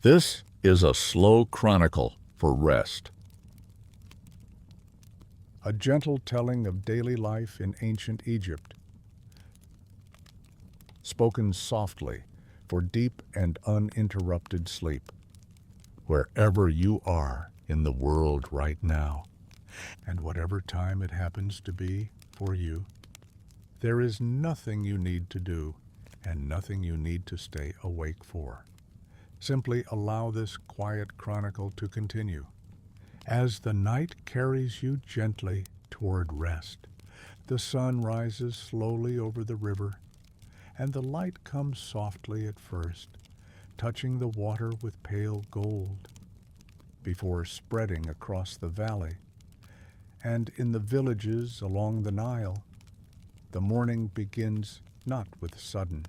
This is a slow chronicle for rest. A gentle telling of daily life in ancient Egypt, spoken softly for deep and uninterrupted sleep. Wherever you are in the world right now, and whatever time it happens to be for you, there is nothing you need to do and nothing you need to stay awake for. Simply allow this quiet chronicle to continue. As the night carries you gently toward rest, the sun rises slowly over the river, and the light comes softly at first, touching the water with pale gold, before spreading across the valley. And in the villages along the Nile, the morning begins not with sudden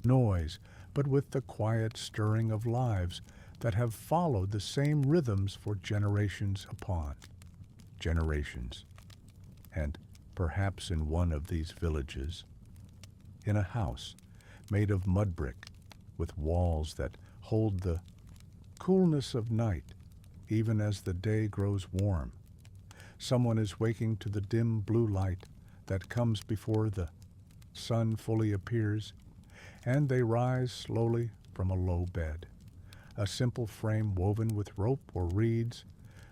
noise, but with the quiet stirring of lives that have followed the same rhythms for generations upon generations. And perhaps in one of these villages, in a house made of mudbrick with walls that hold the coolness of night even as the day grows warm, someone is waking to the dim blue light that comes before the sun fully appears, and they rise slowly from a low bed, a simple frame woven with rope or reeds,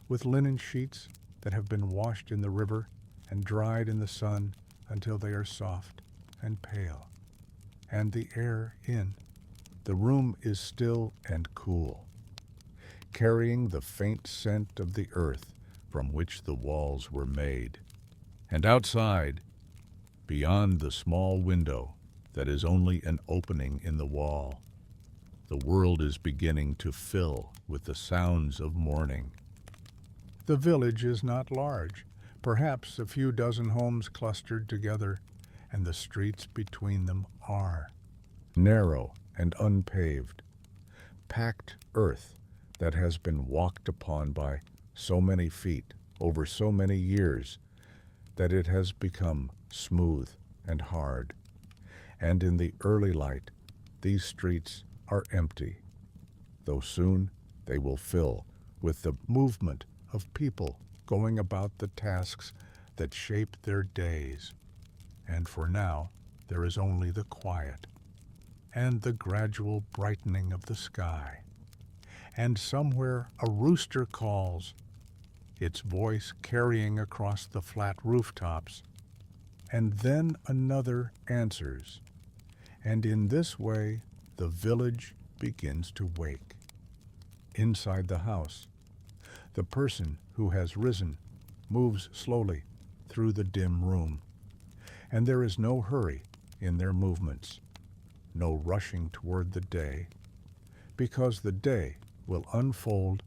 with linen sheets that have been washed in the river and dried in the sun until they are soft and pale. And the air in the room is still and cool, carrying the faint scent of the earth from which the walls were made. And outside, beyond the small window that is only an opening in the wall, the world is beginning to fill with the sounds of morning. The village is not large, perhaps a few dozen homes clustered together, and the streets between them are narrow and unpaved, packed earth that has been walked upon by so many feet over so many years that it has become smooth and hard. And in the early light, these streets are empty, though soon they will fill with the movement of people going about the tasks that shape their days. And for now, there is only the quiet and the gradual brightening of the sky. And somewhere a rooster calls, its voice carrying across the flat rooftops, and then another answers. And in this way, the village begins to wake. Inside the house, the person who has risen moves slowly through the dim room, and there is no hurry in their movements, no rushing toward the day, because the day will unfold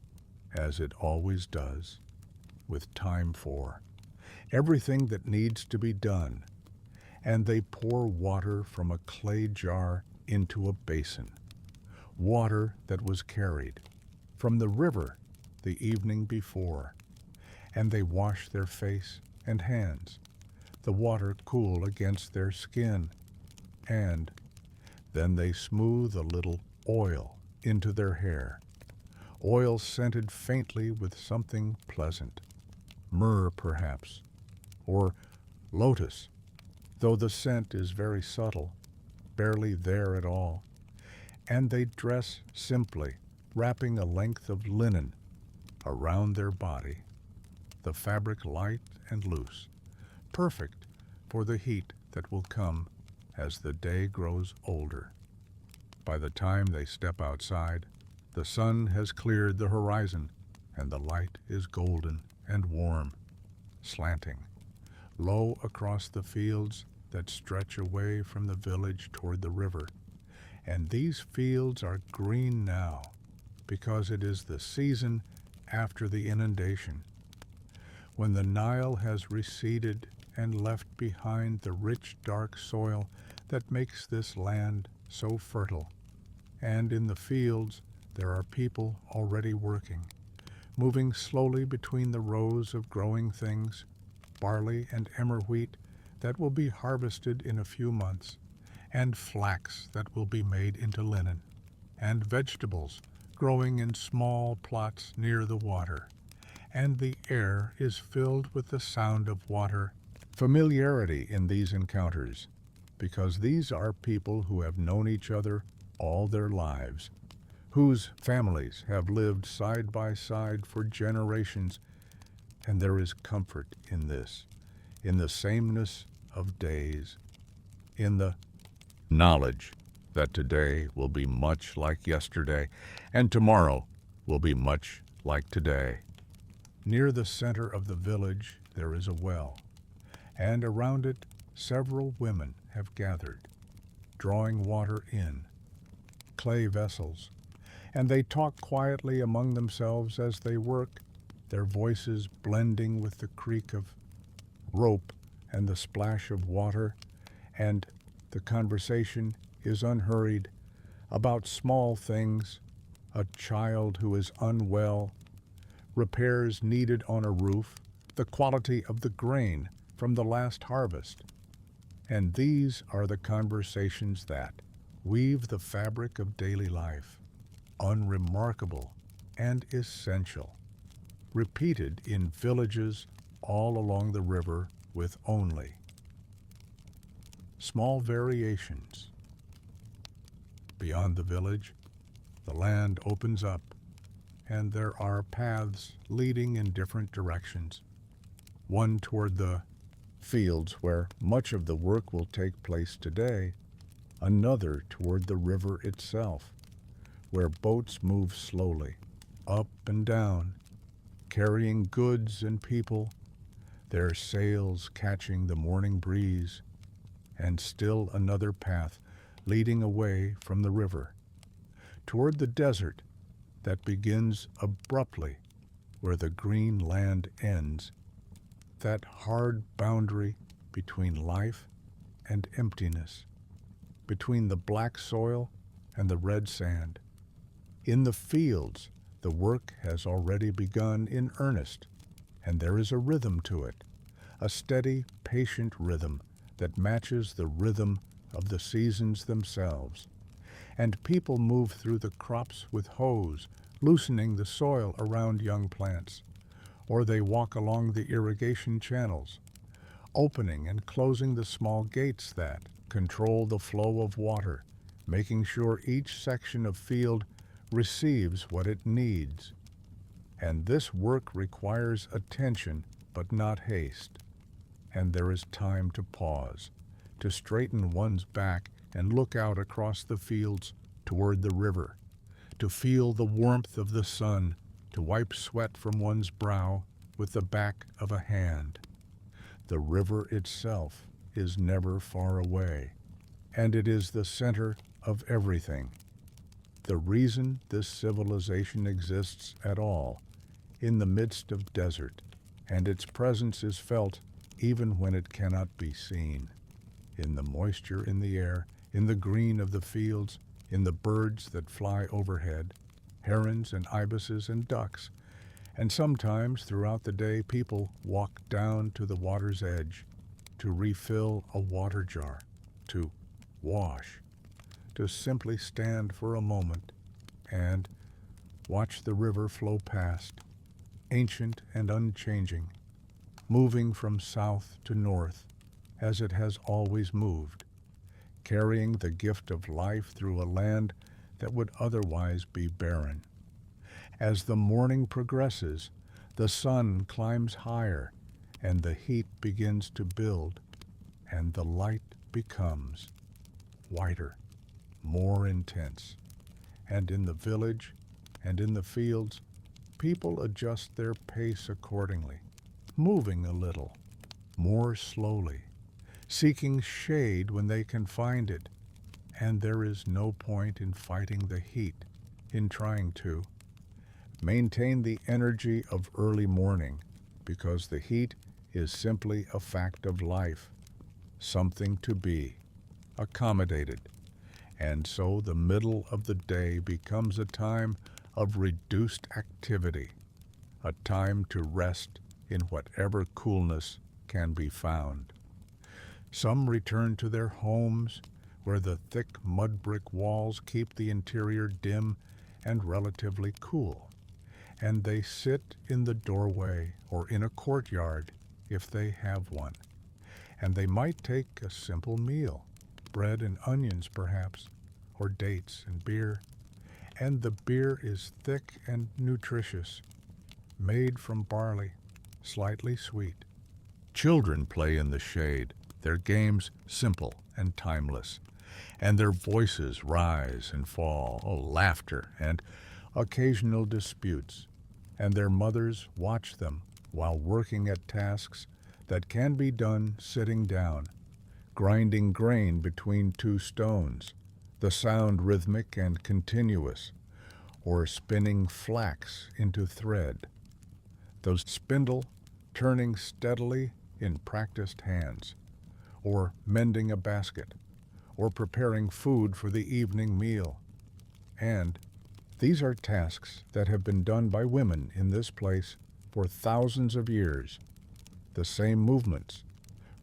as it always does, with time for everything that needs to be done. And they pour water from a clay jar into a basin, water that was carried from the river the evening before, and they wash their face and hands, the water cool against their skin, and then they smooth a little oil into their hair, oil scented faintly with something pleasant, myrrh perhaps, or lotus, though the scent is very subtle, barely there at all. And they dress simply, wrapping a length of linen around their body, the fabric light and loose, perfect for the heat that will come as the day grows older. By the time they step outside, the sun has cleared the horizon, and the light is golden and warm, slanting low across the fields that stretch away from the village toward the river. And these fields are green now because it is the season after the inundation, when the Nile has receded and left behind the rich, dark soil that makes this land so fertile. And in the fields there are people already working, moving slowly between the rows of growing things, barley and emmer wheat that will be harvested in a few months, and flax that will be made into linen. and vegetables growing in small plots near the water, and the air is filled with the sound of water. Familiarity in these encounters, because these are people who have known each other all their lives, whose families have lived side by side for generations, and there is comfort in this, in the sameness of days, in the knowledge that today will be much like yesterday, and tomorrow will be much like today. Near the center of the village there is a well, and around it several women have gathered, drawing water in clay vessels, and they talk quietly among themselves as they work, their voices blending with the creak of rope and the splash of water, and the conversation is unhurried about small things, a child who is unwell, repairs needed on a roof, the quality of the grain from the last harvest. And these are the conversations that weave the fabric of daily life, unremarkable and essential, repeated in villages all along the river with only small variations. Beyond the village, the land opens up, and there are paths leading in different directions. One toward the fields where much of the work will take place today, another toward the river itself, where boats move slowly, up and down, carrying goods and people, their sails catching the morning breeze, and still another path leading away from the river, toward the desert that begins abruptly where the green land ends, that hard boundary between life and emptiness, between the black soil and the red sand. In the fields, the work has already begun in earnest, and there is a rhythm to it, a steady, patient rhythm that matches the rhythm of the seasons themselves. And people move through the crops with hoes, loosening the soil around young plants, or they walk along the irrigation channels, opening and closing the small gates that control the flow of water, making sure each section of field receives what it needs. And this work requires attention but not haste, and there is time to pause, to straighten one's back and look out across the fields toward the river, to feel the warmth of the sun, to wipe sweat from one's brow with the back of a hand. The river itself is never far away, and it is the center of everything. The reason this civilization exists at all, in the midst of desert, and its presence is felt even when it cannot be seen, in the moisture in the air, in the green of the fields, in the birds that fly overhead, herons and ibises and ducks, and sometimes throughout the day people walk down to the water's edge to refill a water jar, to wash, to simply stand for a moment and watch the river flow past, ancient and unchanging, moving from south to north as it has always moved, carrying the gift of life through a land that would otherwise be barren. As the morning progresses, the sun climbs higher and the heat begins to build, and the light becomes whiter, more intense. And in the village and in the fields, people adjust their pace accordingly, moving a little, more slowly, seeking shade when they can find it. And there is no point in fighting the heat, in trying to maintain the energy of early morning, because the heat is simply a fact of life, something to be accommodated. And so the middle of the day becomes a time of reduced activity, a time to rest in whatever coolness can be found. Some return to their homes where the thick mud brick walls keep the interior dim and relatively cool, and they sit in the doorway or in a courtyard if they have one, and they might take a simple meal, bread and onions perhaps, or dates and beer, and the beer is thick and nutritious, made from barley, slightly sweet. Children play in the shade, their games simple and timeless, and their voices rise and fall, laughter and occasional disputes, and their mothers watch them while working at tasks that can be done sitting down, grinding grain between two stones, the sound rhythmic and continuous, or spinning flax into thread, the spindle turning steadily in practiced hands, or mending a basket, or preparing food for the evening meal. And these are tasks that have been done by women in this place for thousands of years, the same movements,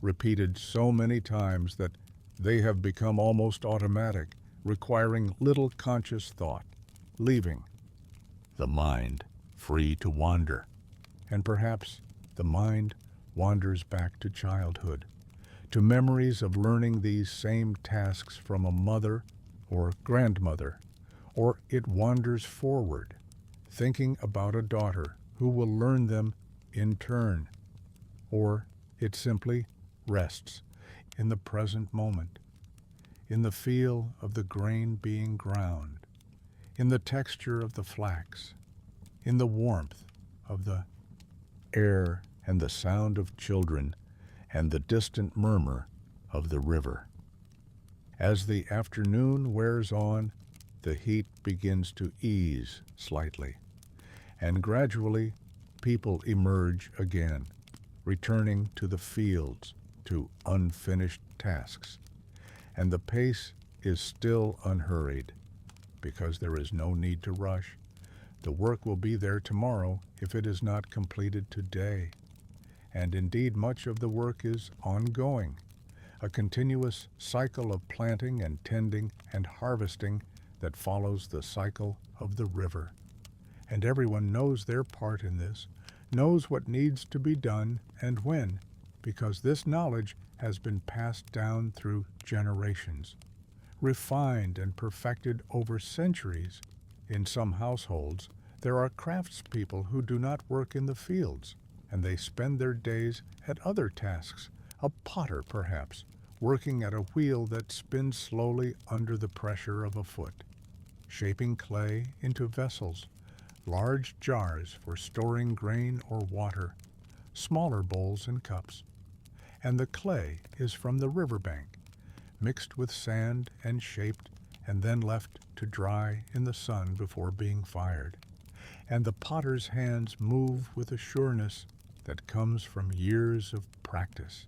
repeated so many times that they have become almost automatic, requiring little conscious thought, leaving the mind free to wander. And perhaps the mind wanders back to childhood, to memories of learning these same tasks from a mother or grandmother, or it wanders forward, thinking about a daughter who will learn them in turn, or it simply rests in the present moment, in the feel of the grain being ground, in the texture of the flax, in the warmth of the air and the sound of children and the distant murmur of the river. As the afternoon wears on, the heat begins to ease slightly, and gradually people emerge again, returning to the fields, to unfinished tasks, and the pace is still unhurried, because there is no need to rush. The work will be there tomorrow if it is not completed today. And indeed, much of the work is ongoing, a continuous cycle of planting and tending and harvesting that follows the cycle of the river. And everyone knows their part in this, knows what needs to be done and when, because this knowledge has been passed down through generations, refined and perfected over centuries. In some households, there are craftspeople who do not work in the fields, and they spend their days at other tasks, a potter perhaps, working at a wheel that spins slowly under the pressure of a foot, shaping clay into vessels, large jars for storing grain or water, smaller bowls and cups. And the clay is from the riverbank, mixed with sand and shaped and then left to dry in the sun before being fired. And the potter's hands move with a sureness that comes from years of practice,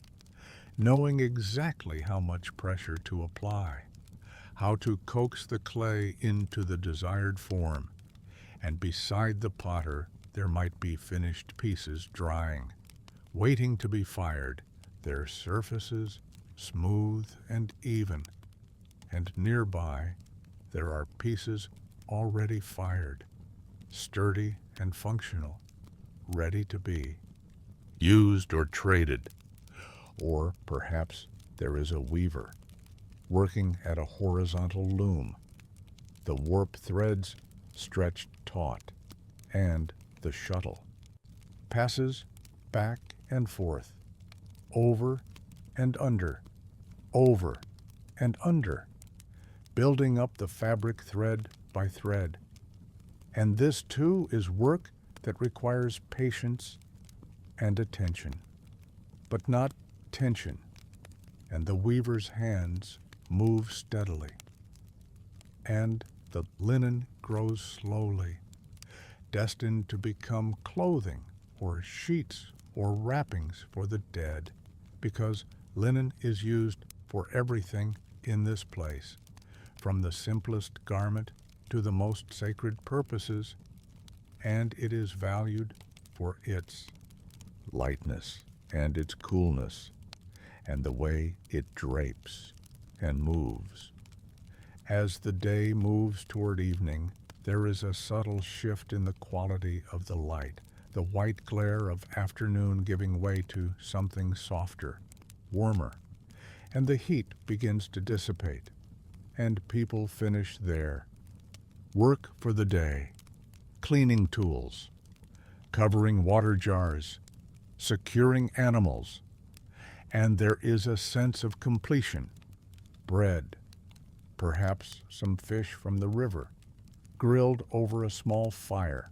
knowing exactly how much pressure to apply, how to coax the clay into the desired form, and beside the potter there might be finished pieces drying, waiting to be fired, their surfaces smooth and even, and nearby there are pieces already fired, sturdy and functional, ready to be used or traded. Or perhaps there is a weaver working at a horizontal loom, the warp threads stretched taut, and the shuttle passes back and forth, over and under, building up the fabric thread by thread. And this too is work that requires patience and attention, but not tension, and the weaver's hands move steadily, and the linen grows slowly, destined to become clothing or sheets or wrappings for the dead, because linen is used for everything in this place, from the simplest garment to the most sacred purposes, and it is valued for its lightness and its coolness and the way it drapes, and moves. As the day moves toward evening, there is a subtle shift in the quality of the light, the white glare of afternoon giving way to something softer, warmer, and the heat begins to dissipate, and people finish their work for the day, cleaning tools, covering water jars, securing animals, and there is a sense of completion. Bread, perhaps some fish from the river, grilled over a small fire,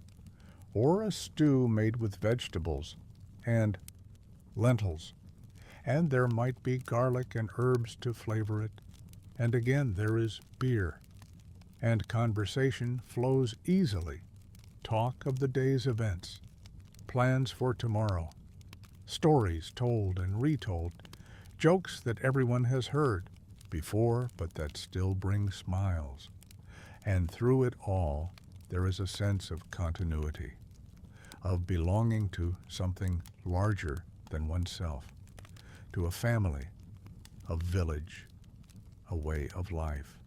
or a stew made with vegetables and lentils, and there might be garlic and herbs to flavor it, and again there is beer, and conversation flows easily. Talk of the day's events, plans for tomorrow, stories told and retold, jokes that everyone has heard before but that still bring smiles. And through it all, there is a sense of continuity, of belonging to something larger than oneself, to a family, a village, a way of life.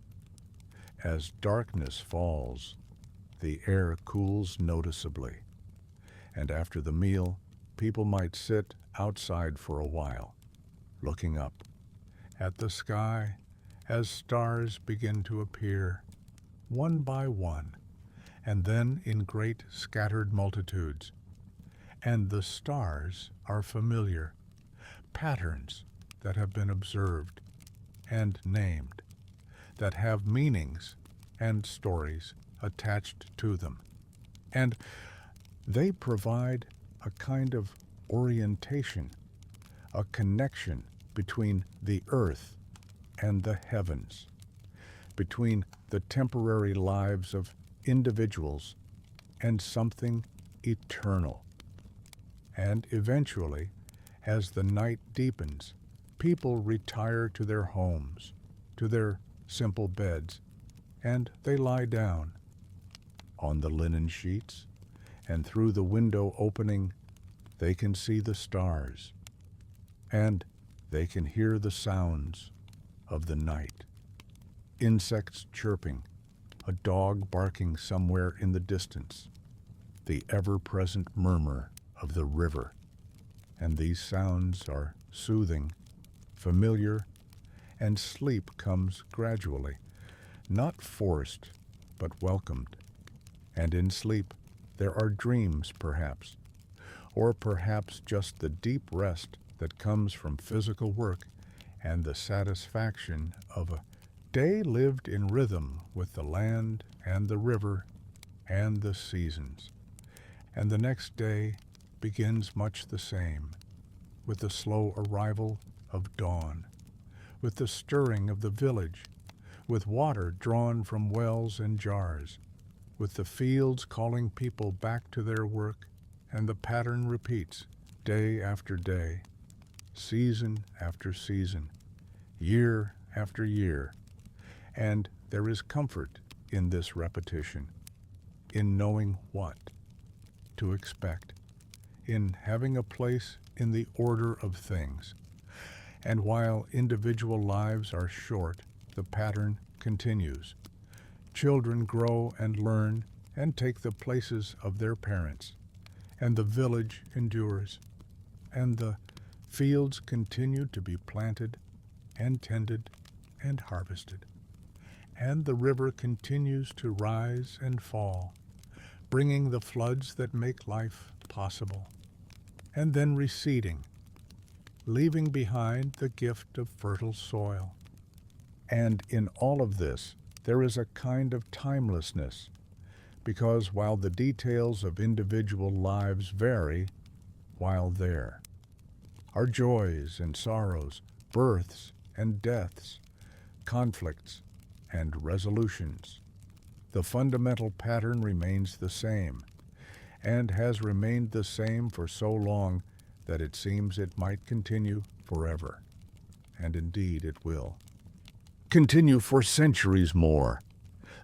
As darkness falls, the air cools noticeably, and after the meal, people might sit outside for a while, looking up at the sky as stars begin to appear, one by one, and then in great scattered multitudes. And the stars are familiar, patterns that have been observed and named, that have meanings and stories attached to them. And they provide a kind of orientation, a connection between the earth and the heavens, between the temporary lives of individuals and something eternal. And eventually, as the night deepens, people retire to their homes, to their simple beds, and they lie down on the linen sheets, and through the window opening, they can see the stars, and they can hear the sounds of the night. Insects chirping, a dog barking somewhere in the distance, the ever-present murmur of the river. And these sounds are soothing, familiar, and sleep comes gradually, not forced, but welcomed. And in sleep, there are dreams, perhaps, or perhaps just the deep rest that comes from physical work and the satisfaction of a day lived in rhythm with the land and the river and the seasons. And the next day begins much the same, with the slow arrival of dawn, with the stirring of the village, with water drawn from wells and jars, with the fields calling people back to their work, and the pattern repeats day after day, season after season, year after year. And there is comfort in this repetition, in knowing what to expect, in having a place in the order of things. And while individual lives are short, the pattern continues. Children grow and learn and take the places of their parents, and the village endures, and the fields continue to be planted and tended and harvested, and the river continues to rise and fall, bringing the floods that make life possible, and then receding, leaving behind the gift of fertile soil. And in all of this, there is a kind of timelessness, because while the details of individual lives vary, while there are joys and sorrows, births and deaths, conflicts and resolutions, the fundamental pattern remains the same, and has remained the same for so long that it seems it might continue forever. And indeed it will. Continue for centuries more.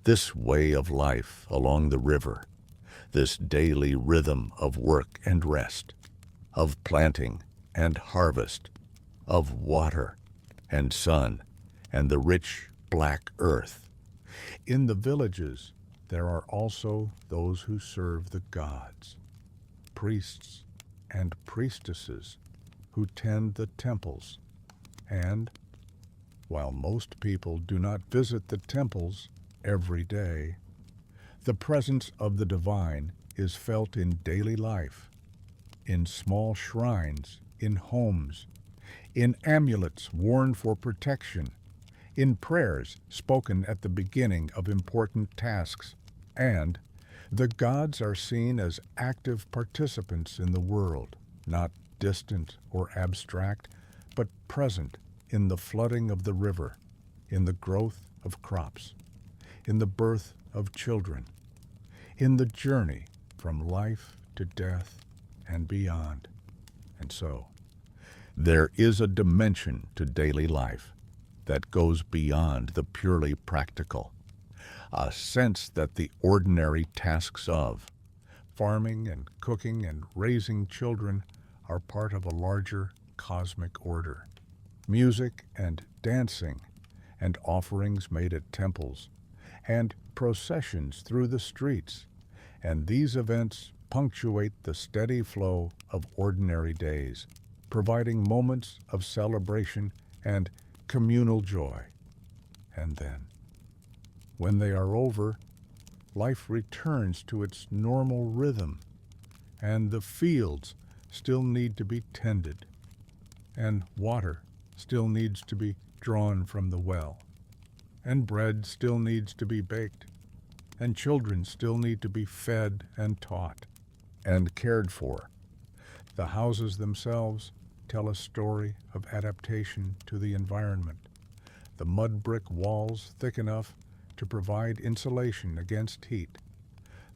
This way of life along the river, this daily rhythm of work and rest, of planting and harvest, of water and sun and the rich black earth. In the villages, there are also those who serve the gods, priests and priestesses who tend the temples. And while most people do not visit the temples every day, the presence of the divine is felt in daily life, in small shrines, in homes, in amulets worn for protection, in prayers spoken at the beginning of important tasks, and the gods are seen as active participants in the world, not distant or abstract, but present in the flooding of the river, in the growth of crops, in the birth of children, in the journey from life to death and beyond. And so, there is a dimension to daily life that goes beyond the purely practical, a sense that the ordinary tasks of farming and cooking and raising children are part of a larger cosmic order. Music and dancing and offerings made at temples and processions through the streets, and these events punctuate the steady flow of ordinary days, providing moments of celebration and communal joy. And then, when they are over, life returns to its normal rhythm, and the fields still need to be tended, and water still needs to be drawn from the well, and bread still needs to be baked, and children still need to be fed and taught and cared for. The houses themselves tell a story of adaptation to the environment. The mud brick walls thick enough to provide insulation against heat.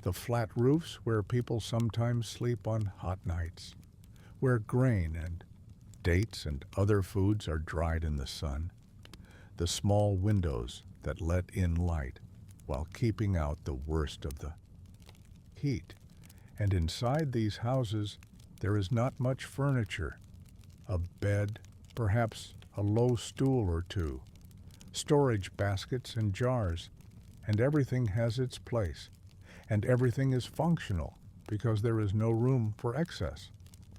The flat roofs where people sometimes sleep on hot nights, where grain and dates and other foods are dried in the sun. The small windows that let in light while keeping out the worst of the heat. And inside these houses, there is not much furniture. A bed, perhaps a low stool or two, storage baskets and jars, and everything has its place, and everything is functional because there is no room for excess.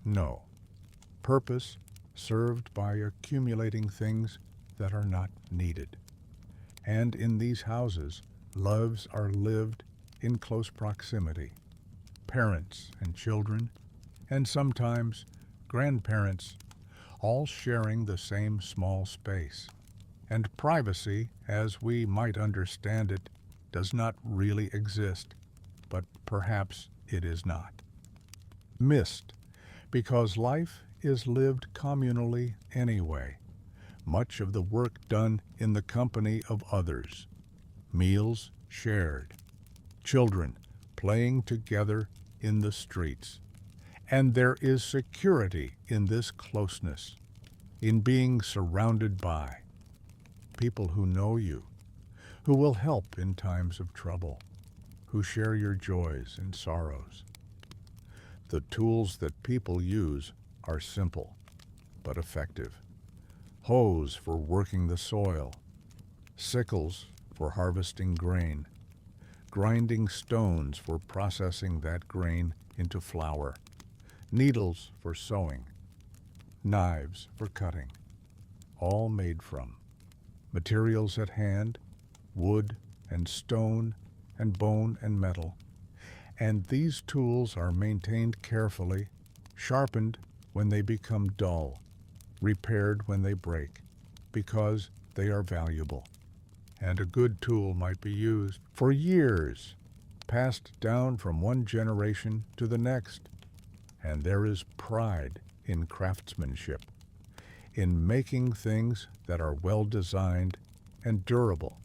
No. Purpose served by accumulating things that are not needed. And in these houses, lives are lived in close proximity. Parents and children, and sometimes grandparents, all sharing the same small space. And privacy, as we might understand it, does not really exist, but perhaps it is not. Missed, because life is lived communally anyway, much of the work done in the company of others, meals shared, children playing together in the streets. And there is security in this closeness, in being surrounded by people who know you, who will help in times of trouble, who share your joys and sorrows. The tools that people use are simple but effective. Hoes for working the soil, sickles for harvesting grain, grinding stones for processing that grain into flour, needles for sewing, knives for cutting, all made from materials at hand, wood and stone and bone and metal. And these tools are maintained carefully, sharpened when they become dull, repaired when they break, because they are valuable. And a good tool might be used for years, passed down from one generation to the next. And there is pride in craftsmanship, in making things that are well designed and durable,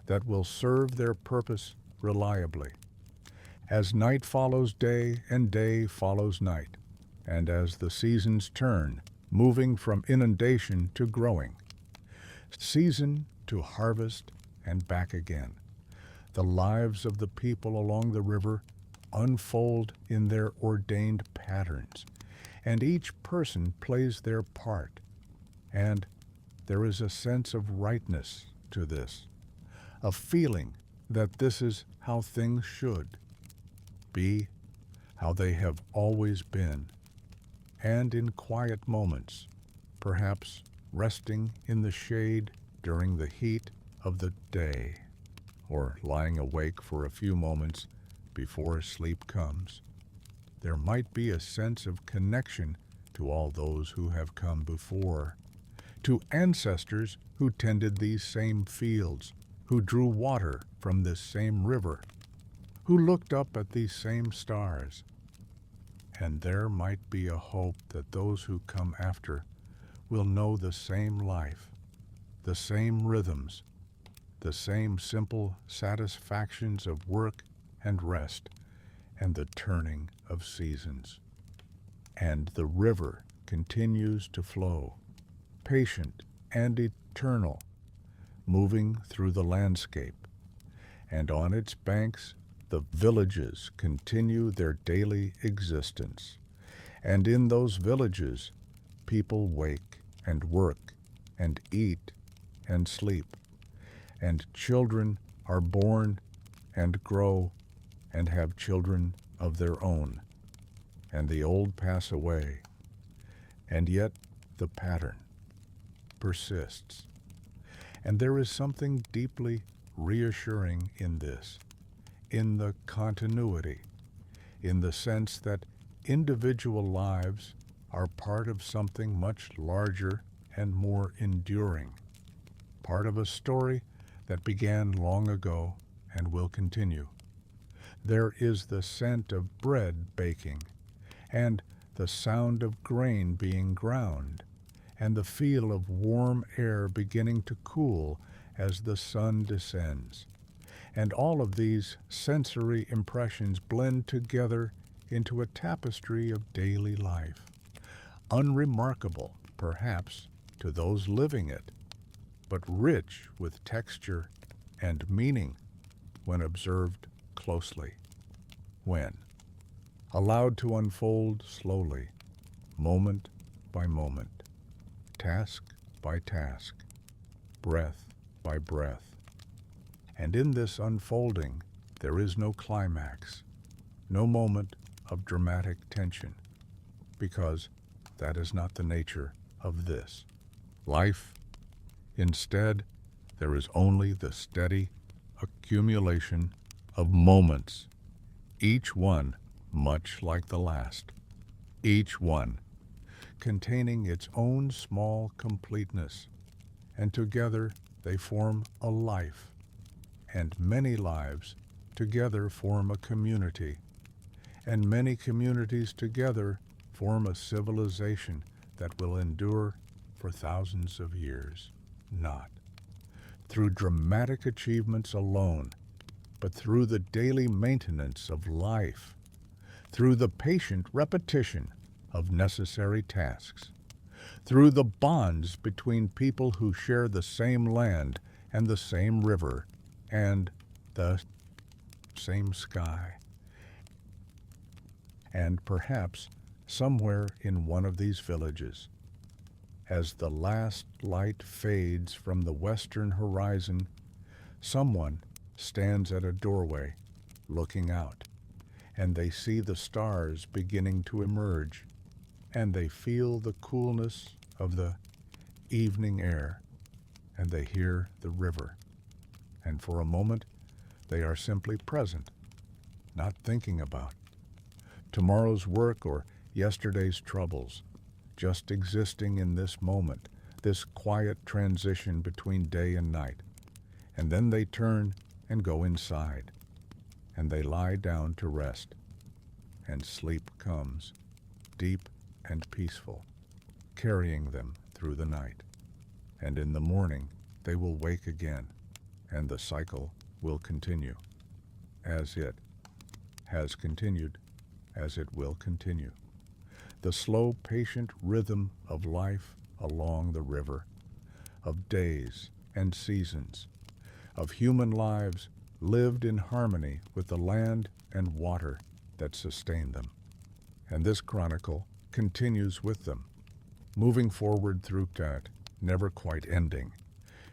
that will serve their purpose reliably. As night follows day and day follows night, and as the seasons turn, moving from inundation to growing, season to harvest and back again, the lives of the people along the river unfold in their ordained patterns, and each person plays their part. And there is a sense of rightness to this, a feeling that this is how things should be, how they have always been, and in quiet moments, perhaps resting in the shade during the heat of the day, or lying awake for a few moments before sleep comes, there might be a sense of connection to all those who have come before, to ancestors who tended these same fields, who drew water from this same river, who looked up at these same stars. And there might be a hope that those who come after will know the same life, the same rhythms, the same simple satisfactions of work and rest, and the turning of seasons. And the river continues to flow, patient and eternal, moving through the landscape, and on its banks the villages continue their daily existence. And in those villages, people wake and work and eat and sleep, and children are born and grow and have children of their own, and the old pass away, and yet the pattern persists. And there is something deeply reassuring in this, in the continuity, in the sense that individual lives are part of something much larger and more enduring, part of a story that began long ago and will continue. There is the scent of bread baking, and the sound of grain being ground, and the feel of warm air beginning to cool as the sun descends. And all of these sensory impressions blend together into a tapestry of daily life, unremarkable, perhaps, to those living it, but rich with texture and meaning when observed closely, when allowed to unfold slowly, moment by moment, task by task, breath by breath. And in this unfolding, there is no climax, no moment of dramatic tension, because that is not the nature of this life. Instead, there is only the steady accumulation of moments, each one much like the last, each one containing its own small completeness, and together they form a life, and many lives together form a community, and many communities together form a civilization that will endure for thousands of years, not through dramatic achievements alone, but through the daily maintenance of life, through the patient repetition of necessary tasks, through the bonds between people who share the same land and the same river and the same sky. And perhaps somewhere in one of these villages, as the last light fades from the western horizon, someone stands at a doorway looking out, and they see the stars beginning to emerge, and they feel the coolness of the evening air, and they hear the river. And for a moment, they are simply present, not thinking about tomorrow's work or yesterday's troubles, just existing in this moment, this quiet transition between day and night. And then they turn and go inside, and they lie down to rest, and sleep comes, deep and peaceful, carrying them through the night. And in the morning, they will wake again, and the cycle will continue, as it has continued, as it will continue. The slow, patient rhythm of life along the river, of days and seasons, of human lives lived in harmony with the land and water that sustain them. And this chronicle continues with them, moving forward through that never quite ending,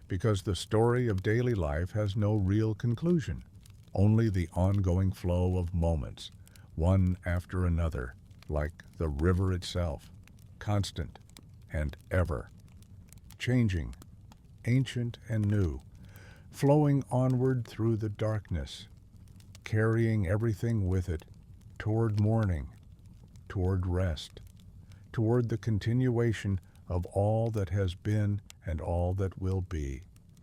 because the story of daily life has no real conclusion, only the ongoing flow of moments, one after another, like the river itself, constant and ever, changing, ancient and new, flowing onward through the darkness, carrying everything with it toward morning, toward rest, toward the continuation of all that has been and all that will be.